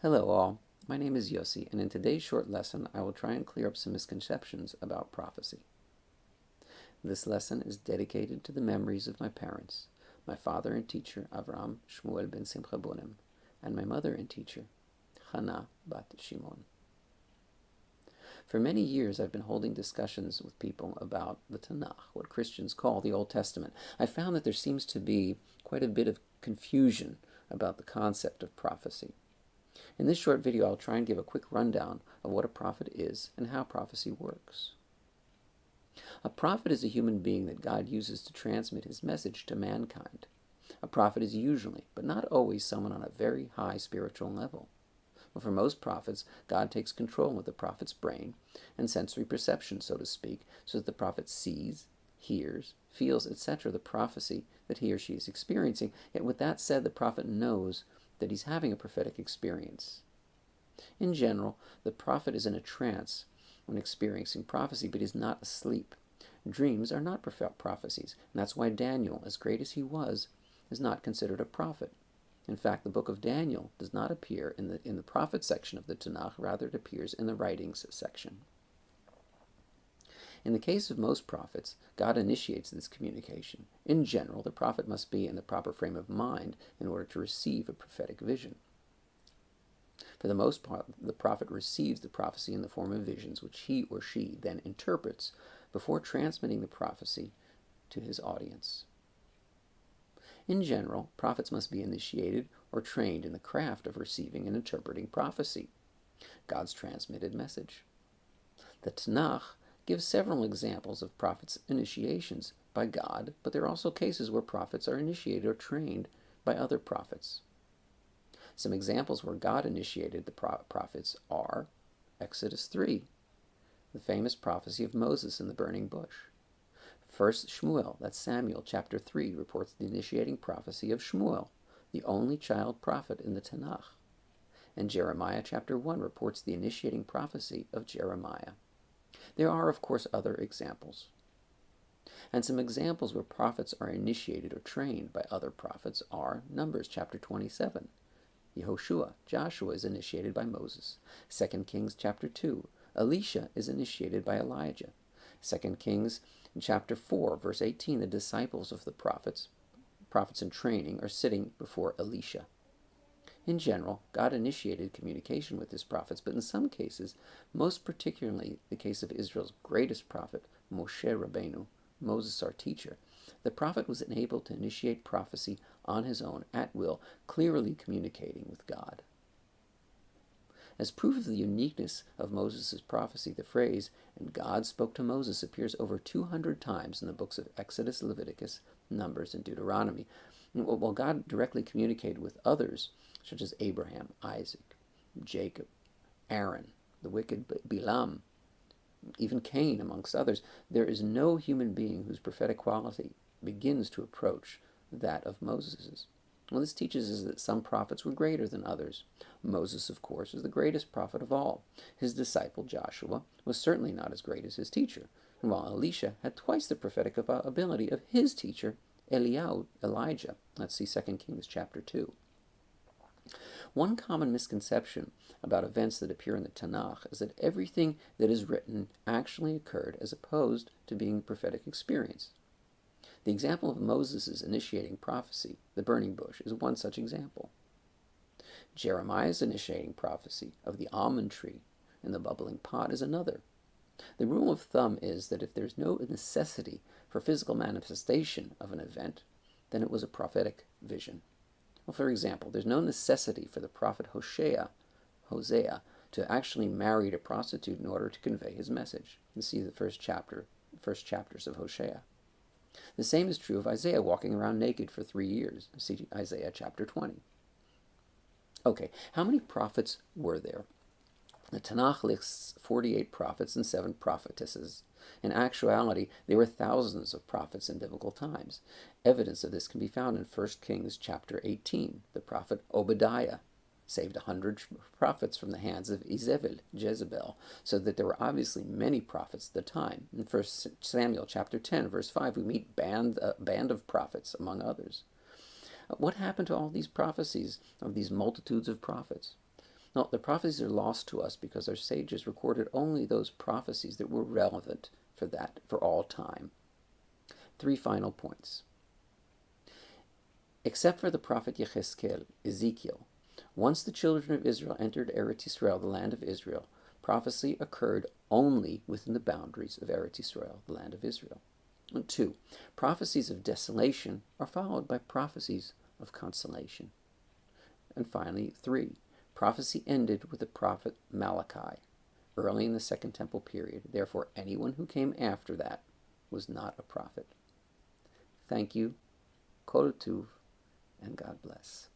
Hello all, my name is Yossi, and in today's short lesson I will try and clear up some misconceptions about prophecy. This lesson is dedicated to the memories of my parents, my father and teacher Avram Shmuel ben Simcha Bonim, and my mother and teacher Chana bat Shimon. For many years I've been holding discussions with people about the Tanach, what Christians call the Old Testament. I found that there seems to be quite a bit of confusion about the concept of prophecy. In this short video, I'll try and give a quick rundown of what a prophet is and how prophecy works. A prophet is a human being that God uses to transmit his message to mankind. A prophet is usually, but not always, someone on a very high spiritual level. Well, for most prophets, God takes control of the prophet's brain and sensory perception, so to speak, so that the prophet sees, hears, feels, etc. the prophecy that he or she is experiencing. Yet with that said, the prophet knows that he's having a prophetic experience. In general, the prophet is in a trance when experiencing prophecy, but he's not asleep. Dreams are not prophecies, and that's why Daniel, as great as he was, is not considered a prophet. In fact, the book of Daniel does not appear in the prophet section of the Tanakh, rather it appears in the writings section. In the case of most prophets, God initiates this communication. In general, the prophet must be in the proper frame of mind in order to receive a prophetic vision. For the most part, the prophet receives the prophecy in the form of visions, which he or she then interprets before transmitting the prophecy to his audience. In general, prophets must be initiated or trained in the craft of receiving and interpreting prophecy, God's transmitted message. The Tanakh gives several examples of prophets' initiations by God, but there are also cases where prophets are initiated or trained by other prophets. Some examples where God initiated the prophets are Exodus 3, the famous prophecy of Moses in the burning bush. First Shmuel, that's Samuel, chapter 3, reports the initiating prophecy of Shmuel, the only child prophet in the Tanakh. And Jeremiah chapter 1 reports the initiating prophecy of Jeremiah. There are, of course, other examples. And some examples where prophets are initiated or trained by other prophets are Numbers chapter 27. Yehoshua, Joshua, is initiated by Moses. 2 Kings chapter 2. Elisha is initiated by Elijah. 2 Kings chapter 4, verse 18, the disciples of the prophets in training, are sitting before Elisha. In general, God initiated communication with his prophets, but in some cases, most particularly the case of Israel's greatest prophet, Moshe Rabbeinu, Moses our teacher, the prophet was enabled to initiate prophecy on his own, at will, clearly communicating with God. As proof of the uniqueness of Moses' prophecy, the phrase, "and God spoke to Moses," appears over 200 times in the books of Exodus, Leviticus, Numbers, and Deuteronomy. While God directly communicated with others, such as Abraham, Isaac, Jacob, Aaron, the wicked Bilam, even Cain, amongst others, there is no human being whose prophetic quality begins to approach that of Moses's. Well, this teaches us that some prophets were greater than others. Moses, of course, is the greatest prophet of all. His disciple, Joshua, was certainly not as great as his teacher, and while Elisha had twice the prophetic ability of his teacher, Elijah. Let's see 2 Kings chapter 2. One common misconception about events that appear in the Tanakh is that everything that is written actually occurred as opposed to being prophetic experience. The example of Moses' initiating prophecy, the burning bush, is one such example. Jeremiah's initiating prophecy of the almond tree and the bubbling pot is another. The rule of thumb is that if there's no necessity for physical manifestation of an event, then it was a prophetic vision. Well, for example, there's no necessity for the prophet Hosea to actually marry a prostitute in order to convey his message. You see the first chapters of Hosea. The same is true of Isaiah walking around naked for 3 years. See Isaiah chapter 20. Okay, how many prophets were there? The Tanakh lists 48 prophets and 7 prophetesses. In actuality, there were thousands of prophets in biblical times. Evidence of this can be found in 1 Kings chapter 18. The prophet Obadiah saved 100 prophets from the hands of Jezebel, so that there were obviously many prophets at the time. In 1 Samuel chapter 10, verse 5, we meet a band of prophets, among others. What happened to all these prophecies of these multitudes of prophets? No, the prophecies are lost to us because our sages recorded only those prophecies that were relevant for all time. 3 final points. Except for the prophet Ezekiel, once the children of Israel entered Eretz Yisrael, the land of Israel, prophecy occurred only within the boundaries of Eretz Yisrael, the land of Israel. And 2, prophecies of desolation are followed by prophecies of consolation. And finally, 3, prophecy ended with the prophet Malachi, early in the Second Temple period. Therefore, anyone who came after that was not a prophet. Thank you, Kol Tuv, and God bless.